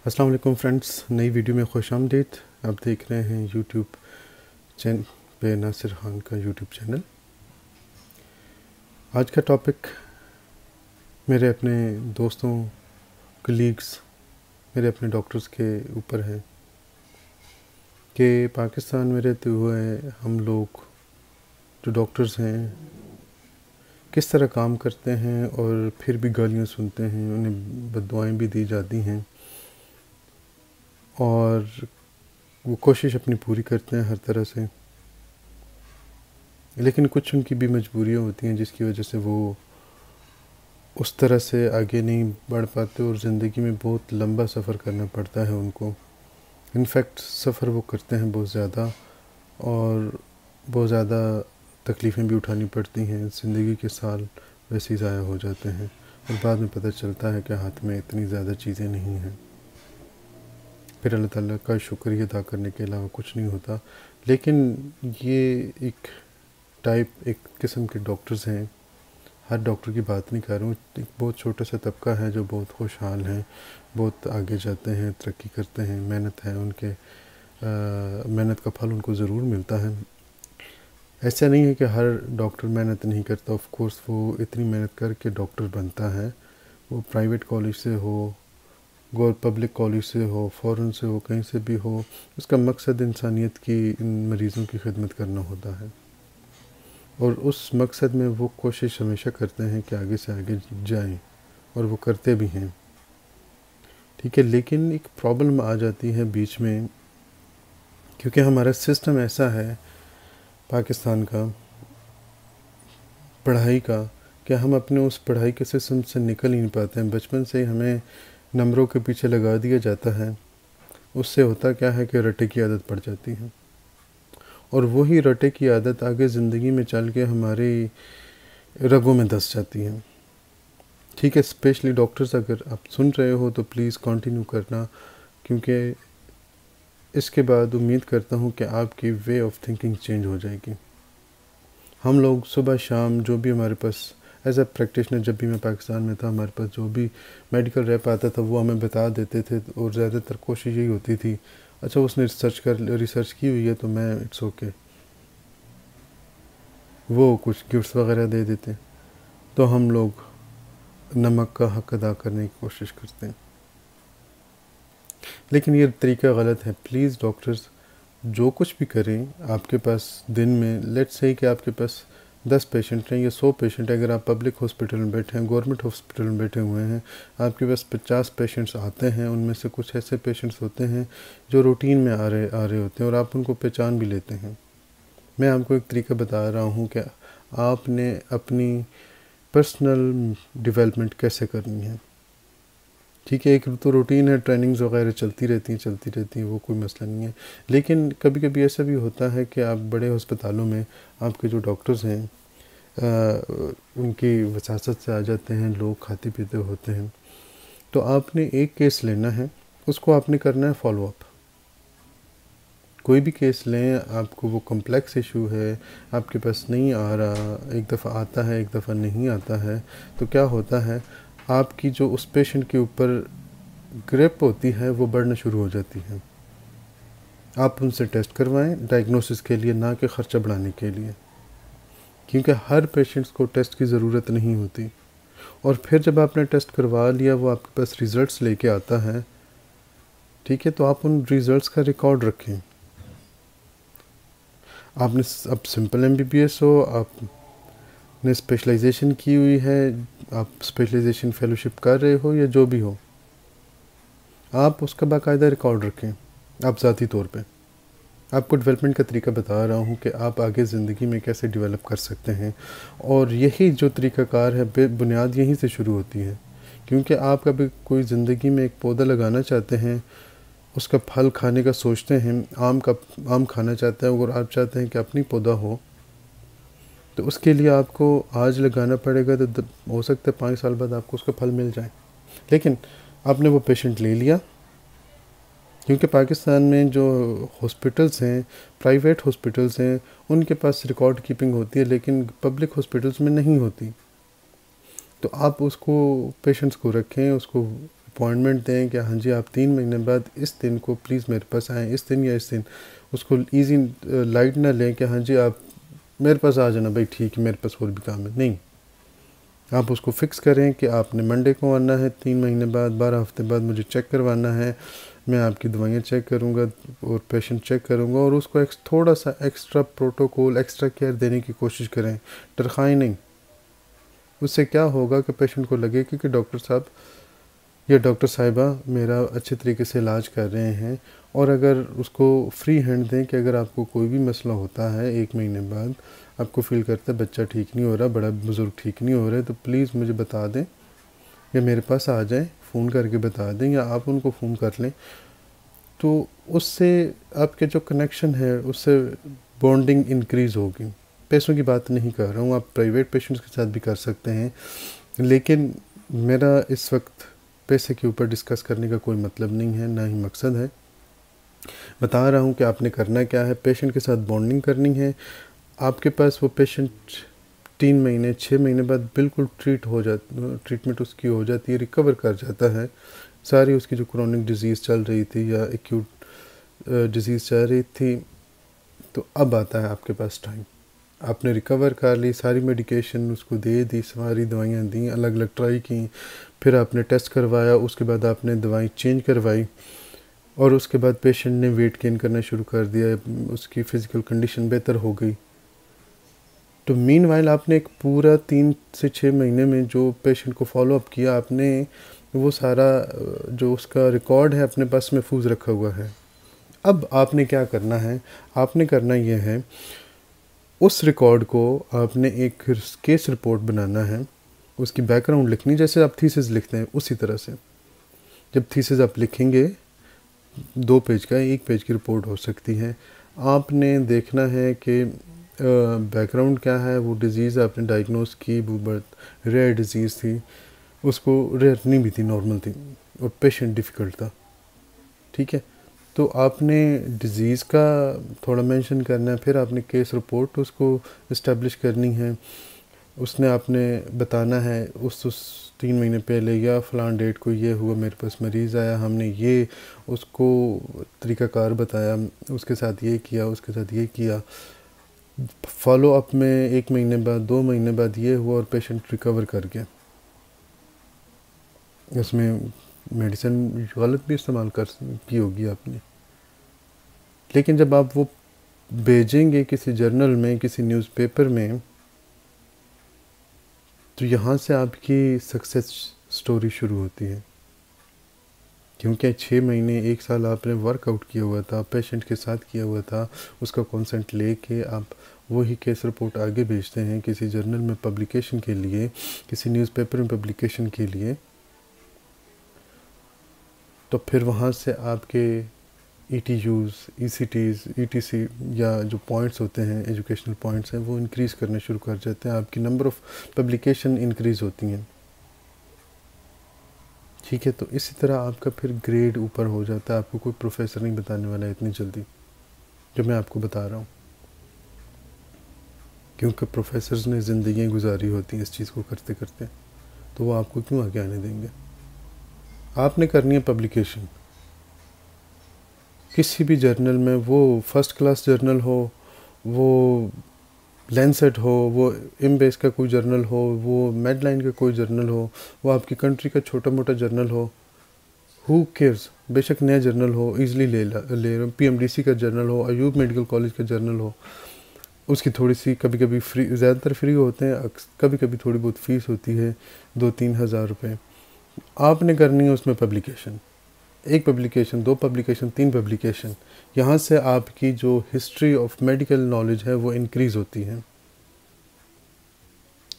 अस्सलाम वालेकुम फ्रेंड्स, नई वीडियो में खुशामदीद। आप देख रहे हैं यूट्यूब चैनल पे नासिर खान का यूट्यूब चैनल। आज का टॉपिक मेरे अपने दोस्तों, कलीग्स, मेरे अपने डॉक्टर्स के ऊपर है कि पाकिस्तान में रहते हुए हम लोग जो डॉक्टर्स हैं किस तरह काम करते हैं और फिर भी गालियाँ सुनते हैं, उन्हें बद्दुआएं भी दी जाती हैं और वो कोशिश अपनी पूरी करते हैं हर तरह से, लेकिन कुछ उनकी भी मजबूरियाँ होती हैं जिसकी वजह से वो उस तरह से आगे नहीं बढ़ पाते और ज़िंदगी में बहुत लंबा सफ़र करना पड़ता है उनको। इनफैक्ट सफ़र वो करते हैं बहुत ज़्यादा और बहुत ज़्यादा तकलीफ़ें भी उठानी पड़ती हैं। ज़िंदगी के साल वैसे ही ज़ाया हो जाते हैं और बाद में पता चलता है कि हाथ में इतनी ज़्यादा चीज़ें नहीं हैं। फिर अल्लाह ताला का शुक्रिया अदा करने के अलावा कुछ नहीं होता। लेकिन ये एक किस्म के डॉक्टर्स हैं, हर डॉक्टर की बात नहीं कर रहा हूँ, एक बहुत छोटा सा तबका है जो बहुत खुशहाल हैं, बहुत आगे जाते हैं, तरक्की करते हैं, मेहनत है उनके, मेहनत का फल उनको ज़रूर मिलता है। ऐसा नहीं है कि हर डॉक्टर मेहनत नहीं करता। ऑफ कोर्स वो इतनी मेहनत करके डॉक्टर बनता है, वो प्राइवेट कॉलेज से हो, पब्लिक कॉलेज से हो, फ़ॉरेन से हो, कहीं से भी हो, उसका मकसद इंसानियत की, इन मरीज़ों की खिदमत करना होता है और उस मकसद में वो कोशिश हमेशा करते हैं कि आगे से आगे जाएं और वो करते भी हैं। ठीक है, लेकिन एक प्रॉब्लम आ जाती है बीच में, क्योंकि हमारा सिस्टम ऐसा है पाकिस्तान का पढ़ाई का कि हम अपने उस पढ़ाई के सिस्टम से निकल ही नहीं पाते हैं। बचपन से ही हमें नंबरों के पीछे लगा दिया जाता है। उससे होता क्या है कि रटे की आदत पड़ जाती है और वही रटे की आदत आगे ज़िंदगी में चल के हमारी रगों में धंस जाती है। ठीक है, स्पेशली डॉक्टर्स अगर आप सुन रहे हो तो प्लीज़ कंटिन्यू करना, क्योंकि इसके बाद उम्मीद करता हूँ कि आपकी वे ऑफ थिंकिंग चेंज हो जाएगी। हम लोग सुबह शाम जो भी हमारे पास एज ए प्रैक्टिशनर, जब भी मैं पाकिस्तान में था, हमारे पास जो भी मेडिकल रैप आता था वो हमें बता देते थे और ज़्यादातर कोशिश यही होती थी, अच्छा उसने रिसर्च की हुई है तो मैं इट्स ओके, वो कुछ गिफ्ट्स वगैरह दे देते तो हम लोग नमक का हक अदा करने की कोशिश करते हैं। लेकिन ये तरीका गलत है। प्लीज़ डॉक्टर्स जो कुछ भी करें, आपके पास दिन में लेट्स से कि आपके पास 10 पेशेंट हैं या 100 पेशेंट हैं, अगर आप पब्लिक हॉस्पिटल में बैठे हैं, गवर्नमेंट हॉस्पिटल में बैठे हुए हैं, आपके पास 50 पेशेंट्स आते हैं, उनमें से कुछ ऐसे पेशेंट्स होते हैं जो रूटीन में आ रहे होते हैं और आप उनको पहचान भी लेते हैं। मैं आपको एक तरीका बता रहा हूँ कि आपने अपनी पर्सनल डेवलपमेंट कैसे करनी है। ठीक है, एक तो रूटीन है, ट्रेनिंग्स वगैरह चलती रहती हैं, वो कोई मसला नहीं है। लेकिन कभी कभी ऐसा भी होता है कि आप बड़े अस्पतालों में आपके जो डॉक्टर्स हैं उनकी वसासत से आ जाते हैं, लोग खाते पीते होते हैं, तो आपने एक केस लेना है, उसको आपने करना है फॉलो अप। कोई भी केस लें, आपको वो कॉम्प्लेक्स इशू है, आपके पास नहीं आ रहा, एक दफ़ा आता है, एक दफ़ा नहीं आता है, तो क्या होता है, आपकी जो उस पेशेंट के ऊपर ग्रिप होती है वो बढ़ना शुरू हो जाती है। आप उनसे टेस्ट करवाएं डायग्नोसिस के लिए, ना कि ख़र्चा बढ़ाने के लिए, क्योंकि हर पेशेंट्स को टेस्ट की ज़रूरत नहीं होती। और फिर जब आपने टेस्ट करवा लिया, वो आपके पास रिज़ल्ट्स लेके आता है, ठीक है, तो आप उन रिज़ल्ट्स का रिकॉर्ड रखें। आपने अब सिंपल MBBS हो, आपने स्पेशलाइजेशन की हुई है, आप स्पेशलाइजेशन फेलोशिप कर रहे हो या जो भी हो, आप उसका बाकायदा रिकॉर्ड रखें। आप ज़ाती तौर पे आपको डेवलपमेंट का तरीका बता रहा हूँ कि आप आगे ज़िंदगी में कैसे डेवलप कर सकते हैं, और यही जो तरीक़ाकार है, बुनियाद यहीं से शुरू होती है। क्योंकि आप कभी कोई ज़िंदगी में एक पौधा लगाना चाहते हैं, उसका फल खाने का सोचते हैं, आम खाना चाहते हैं, और आप चाहते हैं कि अपनी पौधा हो, तो उसके लिए आपको आज लगाना पड़ेगा, तो हो सकता है 5 साल बाद आपको उसका फल मिल जाए। लेकिन आपने वो पेशेंट ले लिया, क्योंकि पाकिस्तान में जो हॉस्पिटल्स हैं, प्राइवेट हॉस्पिटल्स हैं, उनके पास रिकॉर्ड कीपिंग होती है, लेकिन पब्लिक हॉस्पिटल्स में नहीं होती। तो आप उसको पेशेंट्स को रखें, उसको अपॉइंटमेंट दें कि हाँ जी आप 3 महीने बाद इस दिन को प्लीज़ मेरे पास आएँ, इस दिन या इस दिन। उसको ईज़ी लाइट ना लें कि हाँ जी आप मेरे पास आ जाना भाई, ठीक है मेरे पास और भी काम है। नहीं, आप उसको फ़िक्स करें कि आपने मंडे को आना है, 3 महीने बाद, 12 हफ्ते बाद मुझे चेक करवाना है, मैं आपकी दवाइयाँ चेक करूँगा और पेशेंट चेक करूँगा, और उसको थोड़ा सा एक्स्ट्रा प्रोटोकॉल, एक्स्ट्रा केयर देने की कोशिश करें, तरखाई नहीं। उससे क्या होगा कि पेशेंट को लगे कि डॉक्टर साहब या डॉक्टर साहिबा मेरा अच्छे तरीके से इलाज कर रहे हैं। और अगर उसको फ्री हैंड दें कि अगर आपको कोई भी मसला होता है 1 महीने बाद, आपको फ़ील करता है बच्चा ठीक नहीं हो रहा, बड़ा बुज़ुर्ग ठीक नहीं हो रहे, तो प्लीज़ मुझे बता दें या मेरे पास आ जाएं, फ़ोन करके बता दें या आप उनको फ़ोन कर लें। तो उससे आपके जो कनेक्शन है उससे बॉन्डिंग इंक्रीज़ होगी। पैसों की बात नहीं कर रहा हूँ, आप प्राइवेट पेशेंट्स के साथ भी कर सकते हैं, लेकिन मेरा इस वक्त पैसे के ऊपर डिस्कस करने का कोई मतलब नहीं है, ना ही मकसद है। बता रहा हूँ कि आपने करना क्या है, पेशेंट के साथ बॉन्डिंग करनी है। आपके पास वो पेशेंट 3 महीने 6 महीने बाद बिल्कुल ट्रीटमेंट उसकी हो जाती है, रिकवर कर जाता है। सारी उसकी जो क्रोनिक डिज़ीज़ चल रही थी या एक्यूट डिज़ीज़ चल रही थी, तो अब आता है आपके पास टाइम। आपने रिकवर कर ली, सारी मेडिकेशन उसको दे दी, सारी दवाइयाँ दी, अलग अलग ट्राई की, फिर आपने टेस्ट करवाया, उसके बाद आपने दवाई चेंज करवाई, और उसके बाद पेशेंट ने वेट गेन करना शुरू कर दिया, उसकी फ़िज़िकल कंडीशन बेहतर हो गई। तो मीनवाइल आपने एक पूरा 3 से 6 महीने में जो पेशेंट को फॉलो अप किया, आपने वो सारा जो उसका रिकॉर्ड है अपने पास महफूज रखा हुआ है। अब आपने क्या करना है, आपने करना ये है, उस रिकॉर्ड को आपने एक केस रिपोर्ट बनाना है, उसकी बैकग्राउंड लिखनी, जैसे आप थीसिस लिखते हैं उसी तरह से। जब थीसिस आप लिखेंगे 2 पेज का, 1 पेज की रिपोर्ट हो सकती है। आपने देखना है कि बैकग्राउंड क्या है, वो डिज़ीज़ आपने डायग्नोस की, वो बहुत रेयर डिज़ीज़ थी, उसको रेयर नहीं भी थी, नॉर्मल थी, और पेशेंट डिफ़िकल्ट था, ठीक है। तो आपने डिज़ीज़ का थोड़ा मेंशन करना है, फिर आपने केस रिपोर्ट उसको इस्टेब्लिश करनी है। उसने आपने बताना है उस 3 महीने पहले या फ़लाँ डेट को ये हुआ, मेरे पास मरीज़ आया, हमने ये उसको तरीक़ाकार बताया, उसके साथ ये किया, उसके साथ ये किया। फॉलो अप में 1 महीने बाद, 2 महीने बाद ये हुआ और पेशेंट रिकवर कर गया। इसमें मेडिसिन गलत भी इस्तेमाल की होगी आपने, लेकिन जब आप वो भेजेंगे किसी जर्नल में, किसी न्यूज़पेपर में, तो यहाँ से आपकी सक्सेस स्टोरी शुरू होती है। क्योंकि 6 महीने 1 साल आपने वर्कआउट किया हुआ था, पेशेंट के साथ किया हुआ था, उसका कंसेंट लेके आप वही केस रिपोर्ट आगे भेजते हैं किसी जर्नल में पब्लिकेशन के लिए, किसी न्यूज़पेपर में पब्लिकेशन के लिए। तो फिर वहाँ से आपके ETUs, ECTs, ETC या जो पॉइंट्स होते हैं, एजुकेशनल पॉइंट्स हैं, वो इंक्रीज़ करने शुरू कर जाते हैं, आपकी नंबर ऑफ़ पब्लिकेशन इंक्रीज़ होती हैं, ठीक है। तो इसी तरह आपका फिर ग्रेड ऊपर हो जाता है। आपको कोई प्रोफेसर नहीं बताने वाला है इतनी जल्दी, जो मैं आपको बता रहा हूँ, क्योंकि प्रोफेसर्स ने ज़िंदगियाँ गुजारी होती हैं इस चीज़ को करते करते, तो वो आपको क्यों आगे आने देंगे। आपने करनी है पब्लिकेशन किसी भी जर्नल में, वो फर्स्ट क्लास जर्नल हो, वो लैंसेट हो, वो इम्बेस का कोई जर्नल हो, वो मेडलाइन का कोई जर्नल हो, वो आपकी कंट्री का छोटा मोटा जर्नल हो, हु केयर्स, बेशक नया जर्नल हो, ईज़िली ले PMDC का जर्नल हो, अयूब मेडिकल कॉलेज का जर्नल हो, उसकी थोड़ी सी कभी कभी फ्री, ज़्यादातर फ्री होते हैं, कभी कभी थोड़ी बहुत फ़ीस होती है 2-3 हज़ार रुपये। आपने करनी है उसमें पब्लिकेशन, 1 पब्लिकेशन, 2 पब्लिकेशन, 3 पब्लिकेशन। यहाँ से आपकी जो हिस्ट्री ऑफ मेडिकल नॉलेज है वो इंक्रीज़ होती है।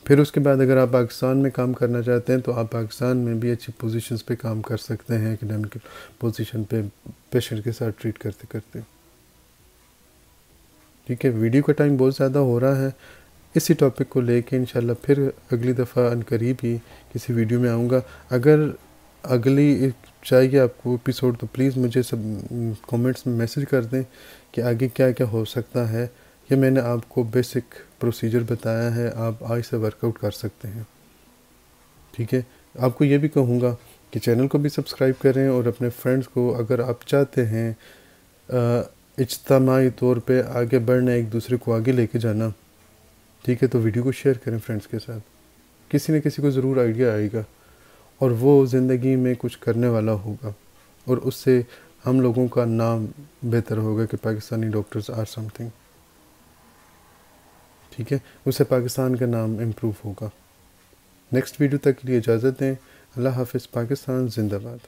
फिर उसके बाद अगर आप पाकिस्तान में काम करना चाहते हैं तो आप पाकिस्तान में भी अच्छी पोजीशंस पे काम कर सकते हैं, एकेडमिक पोजीशन पे पेशेंट के साथ ट्रीट करते करते, ठीक है। वीडियो का टाइम बहुत ज़्यादा हो रहा है, इसी टॉपिक को लेके इंशाल्लाह फिर अगली दफ़ा अनकरीब ही किसी वीडियो में आऊँगा। अगर अगली चाहिए आपको एपिसोड तो प्लीज़ मुझे सब कमेंट्स में मैसेज कर दें कि आगे क्या क्या हो सकता है। ये मैंने आपको बेसिक प्रोसीजर बताया है, आप आज से वर्कआउट कर सकते हैं, ठीक है। आपको ये भी कहूँगा कि चैनल को भी सब्सक्राइब करें और अपने फ्रेंड्स को, अगर आप चाहते हैं इज्तिमाई तौर पे आगे बढ़ना, एक दूसरे को आगे लेके जाना, ठीक है, तो वीडियो को शेयर करें फ्रेंड्स के साथ। किसी न किसी को ज़रूर आइडिया आएगा और वो ज़िंदगी में कुछ करने वाला होगा और उससे हम लोगों का नाम बेहतर होगा कि पाकिस्तानी डॉक्टर्स आर समथिंग, ठीक है, उससे पाकिस्तान का नाम इम्प्रूव होगा। नेक्स्ट वीडियो तक के लिए इजाज़त दें। अल्लाह हाफ़िज़। पाकिस्तान जिंदाबाद।